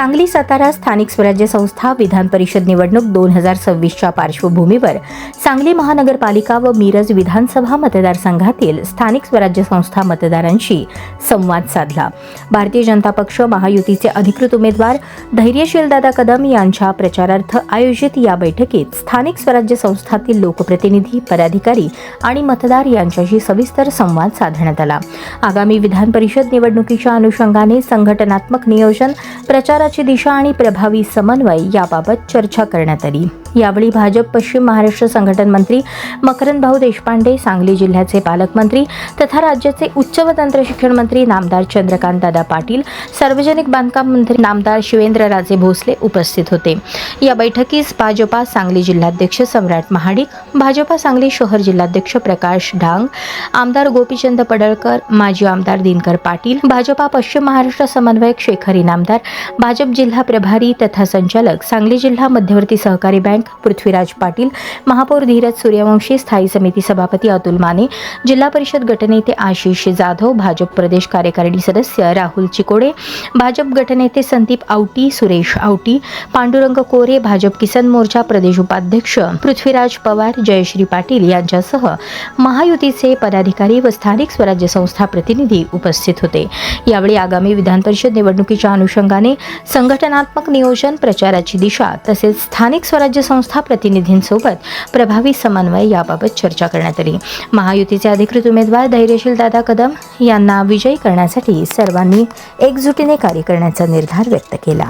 सांगली सातारा स्थानिक स्वराज्य संस्था विधान परिषद निवडणूक 2026च्या पार्श्वभूमीवर सांगली महानगरपालिका व मिरज विधानसभा मतदारसंघातील स्थानिक स्वराज्य संस्था मतदारांशी संवाद साधला। भारतीय जनता पक्ष महायुतीचे अधिकृत उमेदवार धैर्यशील दादा कदम यांच्या प्रचारार्थ आयोजित या बैठकीत स्थानिक स्वराज्य संस्थातील लोकप्रतिनिधी, पदाधिकारी आणि मतदार यांच्याशी सविस्तर संवाद साधण्यात आला। आगामी विधान परिषद निवडणुकीच्या अनुषंगाने संघटनात्मक नियोजन, प्रचाराची दिशा आणि प्रभावी समन्वय याबाबत चर्चा करण्यात आली। यावेळी भाजप पश्चिम महाराष्ट्र संघटन मंत्री मकरंदभाऊ देशपांडे, सांगली जिल्ह्याचे पालकमंत्री तथा राज्याचे उच्च व तंत्र शिक्षण मंत्री नामदार चंद्रकांत दादा पाटील, सार्वजनिक बांधकाम मंत्री नामदार शिवेंद्रराजे भोसले उपस्थित होते। या बैठकीस भाजपा सांगली जिल्हाध्यक्ष सम्राट महाडिक, भाजपा सांगली शहर जिल्हाध्यक्ष प्रकाश डांग, आमदार गोपीचंद पडळकर, माजी आमदार दिनकर पाटील, भाजपा पश्चिम महाराष्ट्र समन्वयक शेखर इनामदार, भाजप जिल्हा प्रभारी तथा संचालक सांगली जिल्हा मध्यवर्ती सहकारी बँक पृथ्वीराज पाटील, महापौर धीरज सूर्यवंशी, स्थायी समिती सभापती अतुल माने, जिल्हा परिषद गटनेते आशिष जाधव, भाजप प्रदेश कार्यकारिणी सदस्य राहुल चिकोडे, भाजप गटनेते संदीप आवटी, सुरेश आवटी, पांडुरंग कोरे, भाजप किसान मोर्चा प्रदेश उपाध्यक्ष पृथ्वीराज पवार, जयश्री पाटील यांच्यासह महायुतीचे पदाधिकारी व स्थानिक स्वराज्य संस्था प्रतिनिधी उपस्थित होते। यावेळी आगामी विधान परिषद निवडणुकीच्या अनुषंगाने संघटनात्मक नियोजन, प्रचाराची दिशा तसेच स्थानिक स्वराज्य संस्था प्रतिनिधींसोबत प्रभावी समन्वय याबाबत चर्चा करण्यात आली। महायुतीचे अधिकृत उमेदवार धैर्यशील दादा कदम यांना विजयी करण्यासाठी सर्वांनी एकजुटीने कार्य करण्याचा निर्धार व्यक्त केला।